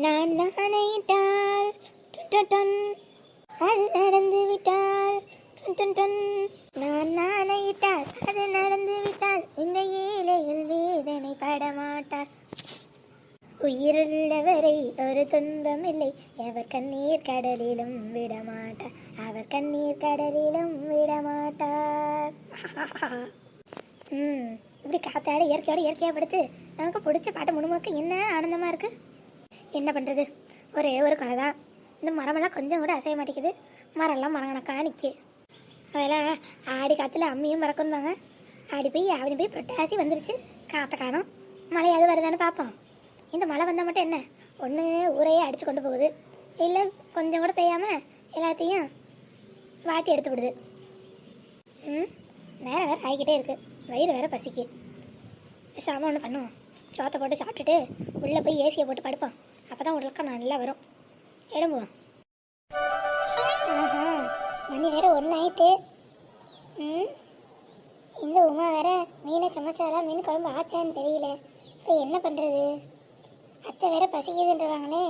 நான் நாணையிட்டால் டுன் அது நடந்து விட்டால் டுன் நான் நாணையிட்டால் அது நடந்து விட்டால் இந்த ஏழைகள் வேதனை படமாட்டார். உயிருள்ளவரை ஒரு துன்பம் இல்லை, அவர் கண்ணீர் கடலிலும் விடமாட்டார், அவர் கண்ணீர் கடலிலும் விடமாட்டார். இப்படி காத்தாட இயற்கையாக படுத்து நமக்கு பிடிச்ச பாட்டை முழுமுழுக்க என்ன ஆனந்தமாக இருக்குது. என்ன பண்ணுறது, ஒரே ஒரு கதை தான். இந்த மரமெல்லாம் கொஞ்சம் கூட அசைய மாட்டேங்குது. மரம்லாம் மரங்கணக்கா நிற்கி. அதெல்லாம் ஆடி காற்றுல அம்மியும் மறக்கணுவாங்க. ஆடி போய் அப்படி போய் புரட்டாசி வந்துருச்சு. காற்ற காணும், மழையாவது வருதான்னு பார்ப்போம். இந்த மழை வந்தால் மட்டும் என்ன, ஒன்று ஊரையே அடித்து கொண்டு போகுது, இல்லை கொஞ்சம் கூட பெய்யாமல் எல்லாத்தையும் வாட்டி எடுத்து விடுது. நேரம் வேறு ஆகிக்கிட்டே இருக்குது, வயிறு வேறு பசிக்கு. சாம ஒன்று பண்ணுவோம், சோத்தை போட்டு சாப்பிட்டுட்டு உள்ளே போய் ஏசியை போட்டு படுப்போம். அப்போ தான் உடலுக்கு நல்லா வரும். எழும்புவோம். மணி வேறு ஒன்று ஆயிட்டு. இந்த உமா வேற மீனை சமைச்சாரா, மீன் குழம்பு ஆச்சான்னு தெரியல. இப்போ என்ன பண்ணுறது? அத்தை வேற பசிக்குதுன்றவாங்களே.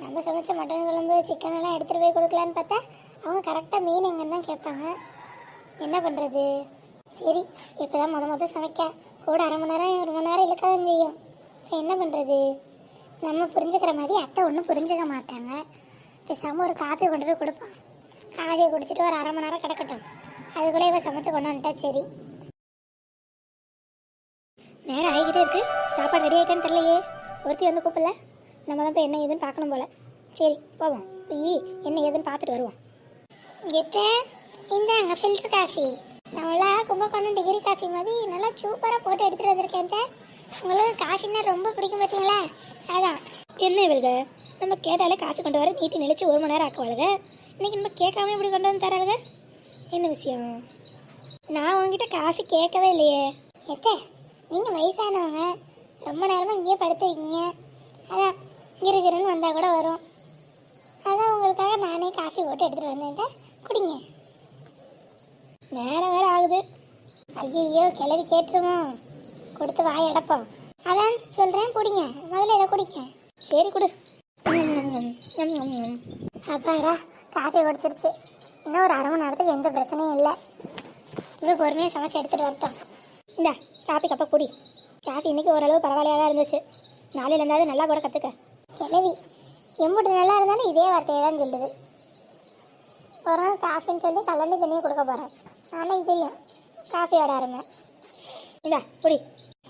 நம்ம சமைச்ச மட்டன் குழம்பு சிக்கன் எல்லாம் எடுத்துகிட்டு போய் கொடுக்கலான்னு பார்த்தா அவங்க கரெக்டாக மீன் எங்கன்னு தான் கேட்பாங்க. என்ன பண்ணுறது? சரி, இப்போ தான் மொதல் சமைக்க கூட அரை மணி நேரம் 1 மணி நேரம் இழுக்காதான் செய்யும். இப்போ என்ன பண்ணுறது? நம்ம புரிஞ்சுக்கிற மாதிரி அத்தை ஒன்றும் புரிஞ்சுக்க மாட்டாங்க. பேசாமல் ஒரு காப்பி கொண்டு போய் கொடுப்போம். காஃபியை குடிச்சிட்டு ஒரு அரை மணி நேரம் கிடக்கட்டும். அதுக்குள்ளே இவ சமைச்சு கொண்டு வந்துட்டா சரி. நேரம் ஆகிக்கிட்டே இருக்கு, சாப்பாடு ரெடி ஆகிட்டேன்னு தெரியலையே. ஒருத்தி வந்து கூப்பிடல, நம்ம தான் போய் என்ன ஏதுன்னு பார்க்கணும் போல. சரி போவோம், போய் என்ன ஏதுன்னு பார்த்துட்டு வருவோம். இந்தாங்க ஃபில்டர் காஃபி. நம்மளா கும்பகோணம் டிகிரி காஃபி மாதிரி நல்லா சூப்பராக போட்டு எடுத்துகிட்டு வந்திருக்கேன். உங்களுக்கு காஃபின்னா ரொம்ப பிடிக்கும் பார்த்தீங்களா? அதான். என்ன இவளுங்க, நம்ம கேட்டாலே காஃபி கொண்டு வர நீட்டி நினைச்சு 1 மணி நேரம் ஆக்குவாளுங்க. இன்றைக்கி நம்ம கேட்காம இப்படி கொண்டு வந்து தராளுங்க. என்ன விஷயம்? நான் உங்ககிட்ட காஃபி கேட்கவே இல்லையே. நீங்கள் வயசானவங்க, ரொம்ப நேரமாக இங்கேயே படுத்துருக்கீங்க. அதான் கிருகிருன்னு வந்தால் கூட வரும். அதான் உங்களுக்காக நானே காஃபி போட்டு எடுத்துகிட்டு வந்தேன். குடிங்க. நேரம் வேறு ஆகுது. ஐயோ, கிளவி கேட்டுருமோ? கொடுத்து வாய் அடப்போம். அதான் சொல்கிறேன், குடிங்க. முதல்ல இதை குடிங்க. சரி கொடு. அப்பாடா, காஃபி குடிச்சிருச்சு. இன்னும் ஒரு அரை மணி நேரத்துக்கு எந்த பிரச்சனையும் இல்லை. இது பொறுமையாக சமைச்சு எடுத்துகிட்டு வரட்டும். இந்த காஃபி கப்பை குடி. காஃபி இன்றைக்கி ஓரளவு பரவாயில்லையாக தான் இருந்துச்சு. நாளையில் இருந்தாலும் நல்லா கூட கற்றுக்க. கிளவி எம்புட்டு நல்லா இருந்தாலும் இதே வார்த்தையை தான் சொல்லுது. ஒரு நாள் காஃபின்னு சொல்லி கலந்து தண்ணியை கொடுக்க போகிறேன். ஆனால் தெரியும் காஃபியோட அருமை. இந்தா குடி.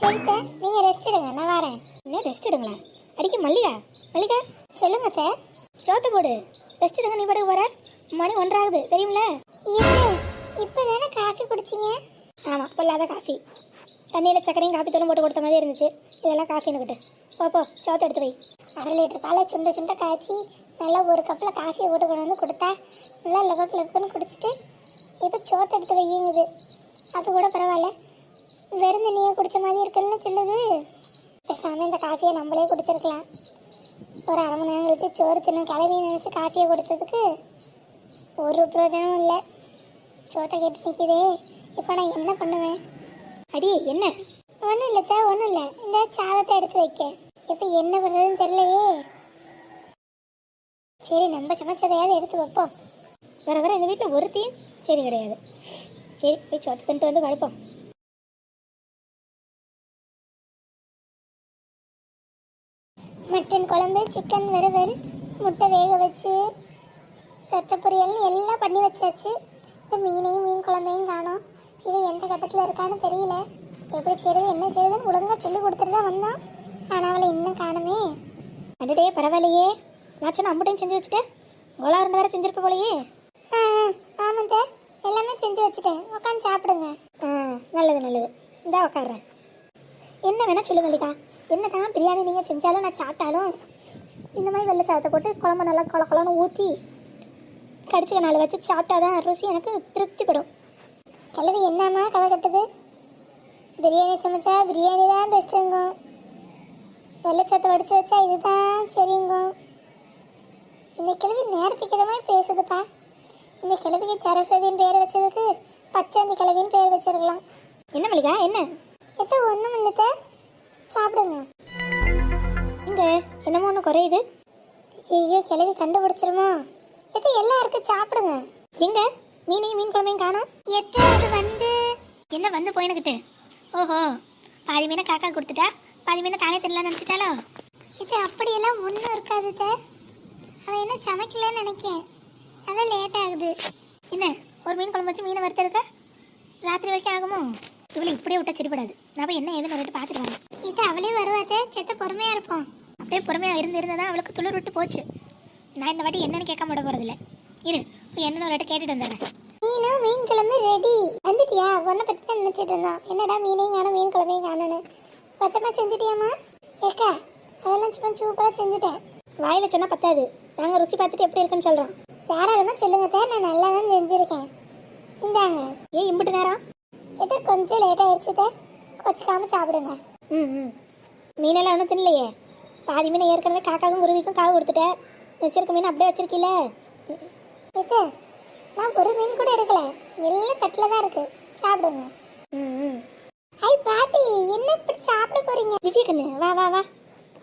சரித்த, நீங்கள் ரெஸ்ட் எடுங்க, நான் வரேன். என்ன ரெஸ்ட் எடுங்களா? அடிக்க மல்லிகா சொல்லுங்க சார். சோத்து போடு, ரெஸ்ட் எடுங்க. நீ படுக்க போகிற, மணி 1 ஆகுது தெரியுமில. இப்போ தானே காஃபி குடிச்சிங்க? ஆமாம், பொல்லாத காஃபி. தண்ணியில் சக்கரையும் காஃபி தூளும் போட்டு கொடுத்த மாதிரி இருந்துச்சு. இதெல்லாம் காஃபின்னு போ சோத்தை எடுத்து போய் 1/2 லிட்டர் பாலை சுண்ட காய்ச்சி நல்லா ஒரு கப்பில் காஃபியை போட்டு கொண்டு வந்து கொடுத்தா நல்லா லெவக்குன்னு குடிச்சிட்டு இப்போ சோத்தை எடுத்து வையுங்குது. அது கூட பரவாயில்ல, வெறும் தண்ணியை குடித்த மாதிரி இருக்குன்னு சொல்லுது. பேசாமல் இந்த காஃபியை நம்மளே குடிச்சிருக்கலாம். ஒரு அரை மணி நேரம் கழிச்சு சோறு தின்னு கிளவியை நினச்சி காஃபியை கொடுத்ததுக்கு ஒரு பிரயோஜனமும் இல்லை. சோத்தை கேட்டு நிற்கிதே, இப்போ நான் என்ன பண்ணுவேன்? அடி என்ன? ஒன்றும் இல்லை ஒன்றும் இல்லை. இந்த சாதத்தை எடுத்து வைக்க இப்போ என்ன பண்ணுறதுன்னு தெரியலையே. சரி, நம்ம சமைச்சதையாவது எடுத்து வைப்போம். வர இந்த வீட்டில் ஒருத்தையும் சரி கிடையாது. சரி, போய் சோத்தை தின்ட்டு வந்து படுப்போம். மட்டன் குழம்பு, சிக்கன் வறுவல், முட்டை வேக வச்சு, ரத்த பொரியல்னு எல்லாம் பண்ணி வச்சாச்சு. இந்த மீன் குழம்பையும் காணோம். இவன் எந்த கட்டத்தில் இருக்கான்னு தெரியல. எப்படி செய்யறது என்ன செய்யறதுன்னு ஒழுங்காக சொல்லி கொடுத்துட்டு தான் வந்தான். ஆனால் அவளை இன்னும் காணுமே. அண்டே பரவாயில்லையே, நான் சொன்ன அம்புட்டையும் செஞ்சு வச்சுட்டேன். கோலா 2 வேறு செஞ்சுருக்க போலையே. ஆமாம் சார், எல்லாமே செஞ்சு வச்சுட்டேன். உட்காந்து சாப்பிடுங்க. நல்லது. இந்தா உட்காடுறேன். என்ன வேணா சொல்லு மல்லிகா. என்ன தான் பிரியாணி நீங்கள் செஞ்சாலும் நான் சாப்பிட்டாலும் இந்த மாதிரி வெள்ளை சாதத்தை போட்டு குழம்பு நல்லா குழன்னு ஊற்றி கடிச்சிக்க 4 வச்சு சாப்பிட்டாதான் ருசி எனக்கு திருப்திப்படும். கிளவி என்னம்மா கதை கட்டுது? பிரியாணி சமைச்சா பிரியாணி தான் பெஸ்ட்டுங்க, வெள்ளைச்சத்தை வடித்து வச்சா இதுதான் சரிங்க. இந்த கிழவி நேரத்துக்கு இதை மாதிரி பேசுதுப்பா. இந்த கிழவிக்கு சரஸ்வதியின் பேர் வச்சதுக்கு பச்சை கிழவின்னு பேர் வச்சிருக்கலாம். என்ன மல்லிகா? என்ன ஒன்றும் இல்லத்த, சாப்பிடுங்க. இங்க என்னமோ ஒன்று குறையுது. ஐயோ கிளவி கண்டுபிடிச்சிருமா? எது எல்லாம் இருக்கு சாப்பிடுங்க. எங்க மீன் குழம்பையும் காணோம். எது அது வந்து என்ன வந்து போயினுக்கிட்டு? ஓஹோ, பாதி மீனை காக்கா கொடுத்துட்டா, பாதி மீனை தானே தின்னலாம்னு நினச்சிட்டாலோ? இது அப்படியெல்லாம் ஒன்றும் இருக்காது. அவன் என்ன சமைக்கலன்னு நினைக்கேன், அதான் லேட் ஆகுது. என்ன ஒரு மீன் குழம்பு வச்சு மீனை வறுத்தெடுக்க ராத்திரி வரைக்கும் ஆகுமோ? இவளை இப்படியே விட்டா சரிப்படாது. நான் என்ன ஏதுன்னு வந்துட்டு பார்த்துட்டு வரேன். இது அவளே வருவாதே, செத்த பொறுமையாக இருப்போம். அப்படியே பொறுமையாக இருந்ததான் அவளுக்கு துளிர் விட்டு போச்சு. நான் இந்த வாட்டி என்னன்னு கேட்க மாட்ட போகிறதில்ல. இரு என்னன்னு ஒரு வாட்டி கேட்டுட்டு வந்துடுறேன். மீன் குழம்பு ரெடி. வந்துட்டியா? ஒன்றை பற்றி தான் நினச்சிட்டு இருந்தான். என்னடா மீனையும் காணும் மீன் குழம்பையும் காணுன்னு. மொத்தமாக செஞ்சுட்டியாம்மா? ஏக்கா அதெல்லாம் சும்மா சூப்பராக செஞ்சுட்டேன். வாயில் சொன்னால் பத்தாது, நாங்கள் ருசி பார்த்துட்டு எப்படி இருக்குன்னு சொல்கிறோம். யாராலுமா சொல்லுங்க தான், நான் நல்லா தான் செஞ்சுருக்கேன். இந்தாங்க. ஏன் இம்பிட்டு நேரம்? ஏதோ கொஞ்சம் லேட் ஆயிடுச்சு தான், வச்சுக்காமல் சாப்பிடுங்க. ம் மீனெல்லாம் ஒன்றும் தின்னலையே. பாதி மீனை ஏற்கனவே காக்காவும் குருவிக்கும் காவு கொடுத்துட்டேன். வச்சிருக்க மீன் அப்படியே வச்சிருக்கீல. இது நான் ஒரு மீன் கூட எடுக்கல, எல்லாம் தட்டில் தான் இருக்கு, சாப்பிடுங்க. ஐ பாட்டி, என்ன இப்படி சாப்பிட போறீங்க? திவ்யா கண்ணு வா வா வா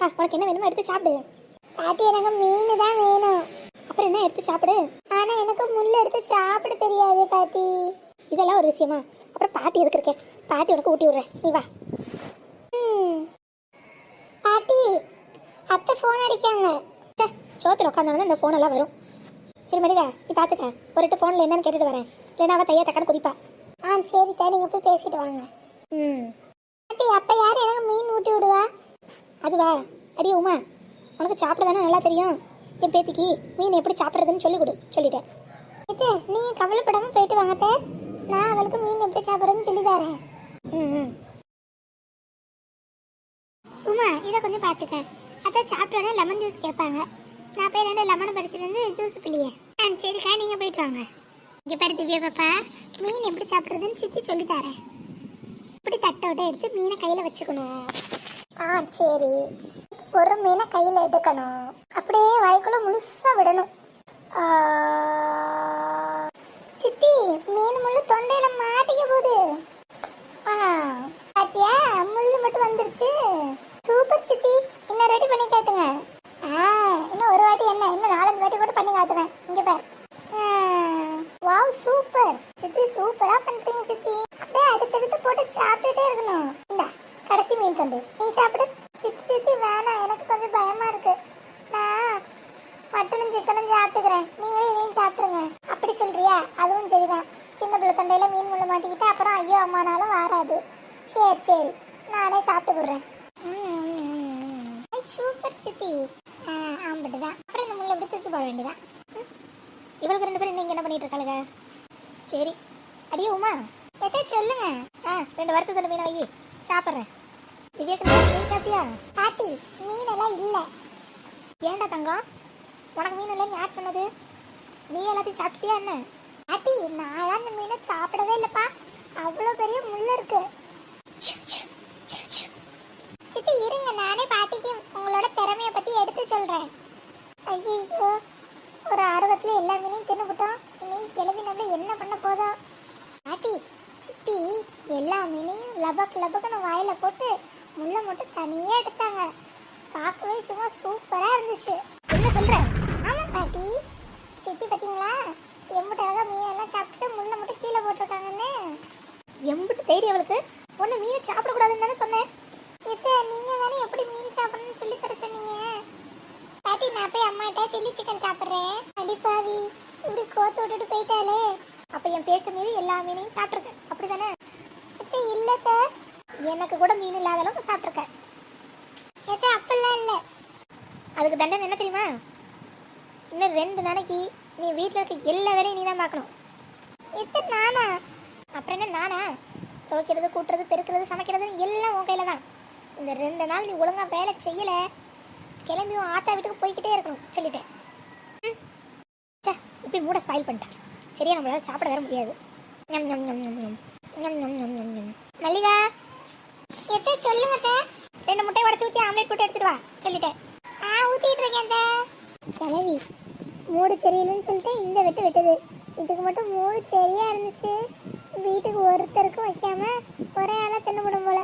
வா, உனக்கு என்ன வேணுமோ எடுத்து சாப்பிடு. பாட்டி எனக்கு மீன் தான் வேணும். அப்புறம் என்ன எடுத்து சாப்பிடு. ஆனா எனக்கு முள்ளு எடுத்து சாப்பிட தெரியாது பாட்டி. இதெல்லாம் ஒரு விஷயமா? அப்புறம் பாட்டி எதுக்கு இருக்கேன்? பாட்டி உனக்கு ஊட்டி விடுறேன், நீ வா. பாட்டி அத்தை ஃபோன் அடிக்காங்க. சோத்துல உட்காந்தாலும் இந்த ஃபோன் எல்லாம் வரும். சரி மடிதா, நீ பார்த்துக்க. ஒரு ஃபோனில் என்னன்னு கேட்டுட்டு வரேன். இல்லைன்னா அவள் தையா தக்கான்னு குதிப்பா. சரி தான், நீங்கள் போய் பேசிட்டு வாங்க. பாட்டி அப்போ யார் எனக்கு மீன் ஊட்டி விடுவா? அதுவா? அடி உமா, உனக்கு சாப்பிட தானே நல்லா தெரியும். என் பேத்திக்கு மீன் எப்படி சாப்பிட்றதுன்னு சொல்லிட்டேன். இது நீங்கள் கவலைப்படாமல் போயிட்டு வாங்கத்தே, நான் அவளுக்கு மீன் எப்படி சாப்பிட்றதுன்னு சொல்லி தரேன். உமா இதை கொஞ்சம் பார்த்துக்க. அதான் சாப்பிட்டோன்னே லெமன் ஜூஸ் கேட்பாங்க. நான் போய் 2 லெமனை பறிச்சுட்டு வந்து ஜூஸ் பிள்ளையே. சரிக்கா, நீங்கள் போயிட்டு வாங்க. இங்கே பாரு திவ்யா பாப்பா, மீன் எப்படி சாப்பிட்றதுன்னு சித்தி சொல்லி தரேன். இப்படி தட்டோட எடுத்து மீனை கையில் வச்சுக்கணும். சரி, ஒரு மீனை கையில் எடுக்கணும், அப்படியே வாய்க்குள்ள முழுசா விடணும். சித்தி மீன் முள்ளு தொண்டையில மாட்டிக்க போகுது. பாத்தியா, முள்ளு மட்டும் வந்துருச்சு. சூப்பர் சித்தி, இன்னும் ரெடி பண்ணி காட்டுங்க. இன்னும் ஒரு வாட்டி என்ன, இன்னும் 4-5 வாட்டி கூட பண்ணி காட்டுவேன். இங்க பார். வாவ் சூப்பர் சித்தி, சூப்பரா பண்றீங்க சித்தி. அப்படியே அடுத்தடுத்து போட்டு சாப்பிட்டுட்டே இருக்கணும். இந்த கடைசி மீன் தொண்டு நீ சாப்பிடு. சித்தி வேணாம், எனக்கு கொஞ்சம் பயமா இருக்கு. நான் மட்டனும் சிக்கனும் சாப்பிட்டுக்கிறேன், நீங்களே இதையும் சாப்பிட்டுருங்க. அப்படி சொல்றியா? அதுவும் சரிதான். சின்ன பிள்ளை தொண்டையில மீன் முள்ள மாட்டிக்கிட்டு அப்புறம் ஐயோ அம்மானாலும் வராது. சரி நானே சாப்பிட்டு போடுறேன். சூப்பர் சித்தி. ஆம்பட்டுதான். அப்புறம் இந்த முள்ள எப்படி தூக்கி போட வேண்டியதான். இவளுக்கு 2 பேரும் நீங்க என்ன பண்ணிட்டு இருக்காளுங்க? சரி அடியே உமா, எதே சொல்லுங்க. 2 வறுத்து மீனை வை, சாப்பிட்றேன். திவ்யாக்கு மீன் சாப்பிட்டியா? பாட்டி மீன் எல்லாம் இல்லை. ஏன்டா தங்கம், உனக்கு மீன் இல்லைன்னு யார் சொன்னது? நீ எல்லாத்தையும் சாப்பிட்டியா என்ன? பாட்டி நான் அந்த மீனை சாப்பிடவே இல்லைப்பா, அவ்வளோ பெரிய முள் இருக்கு. சித்தி இருங்க, நானே பாட்டிக்கு உங்களோட திறமையை பற்றி எடுத்து சொல்கிறேன். ஐயோ, ஒரு ஆர்வத்தில் எல்லா மீனையும் தின்னுபிட்டோம். இன்னைக்கு கிளவி நம்ம என்ன பண்ண போதோ. பாட்டி சித்தி எல்லா மீனையும் லபக்குன்னு வாயில் போட்டு முள்ளை மட்டும் தனியாக எடுத்தாங்க. பார்க்கவே சும்மா சூப்பராக இருந்துச்சு. என்ன சொல்கிறேன்? ஆமாம் பாட்டி, சித்தி பார்த்தீங்களா, எம்பிட்டு அழகாக மீனெல்லாம் சாப்பிட்டு முள்ளை மட்டும் கீழே போட்டிருக்காங்கன்னு. எம்பிட்டு தைரியம் அவளுக்கு. ஒன்று மீனை சாப்பிடக்கூடாதுன்னு தானே சொன்னேன். இது நீங்கள் தானே எப்படி மீன் சாப்பிடணும்னு சொல்லி தர சொன்னீங்க. பாட்டி நான் போய் அம்மாட்ட சில்லி சிக்கன் சாப்பிட்றேன். அடிப்பாவி, இப்படி கோத்து விட்டுட்டு போயிட்டாலே. அப்போ என் பேச்ச மீறி எல்லா மீனையும் சாப்பிட்ருக்கேன், அப்படி தானே? இல்லைத்த, எனக்கு கூட மீன் இல்லாத அளவுக்கு சாப்பிட்ருக்கேன். ஏத்த அப்பெல்லாம் இல்லை. அதுக்கு தண்டனை என்ன தெரியுமா? இன்னும் 2 நாளைக்கு நீ வீட்டில் இருக்க எல்லா வேலையும் நீ தான் பார்க்கணும். எத்தனை நானா? அப்புறம் என்ன நானா? துவைக்கிறது, கூட்டுறது, பெருக்கிறது, சமைக்கிறது எல்லாம் உன் கையில் தான். இந்த 2 நாள் நீ ஒழுங்காக வேலை செய்யலை, கிளம்பியும் ஆத்தா வீட்டுக்கு போய்கிட்டே இருக்கணும் சொல்லிட்டேன். இப்படி மூட ஸ்பாயில் பண்ணிட்டேன். சரியா, நம்மளால சாப்பிட வர முடியாது. மல்லிகா எத்த சொல்லுங்க. 2 முட்டை உடச்சு ஊற்றி ஆம்லேட் போட்டு எடுத்துட்டு வா சொல்லிட்டேன். ஊற்றிட்டு இருக்கேன். கிளவி மூடு சரியில்லைன்னு சொல்லிட்டு இந்த வெட்டுது. இதுக்கு மட்டும் மூடு சரியா இருந்துச்சு, வீட்டுக்கு ஒருத்தருக்கும் வைக்காம ஒரே ஆளாக தின்னுபடும் போல.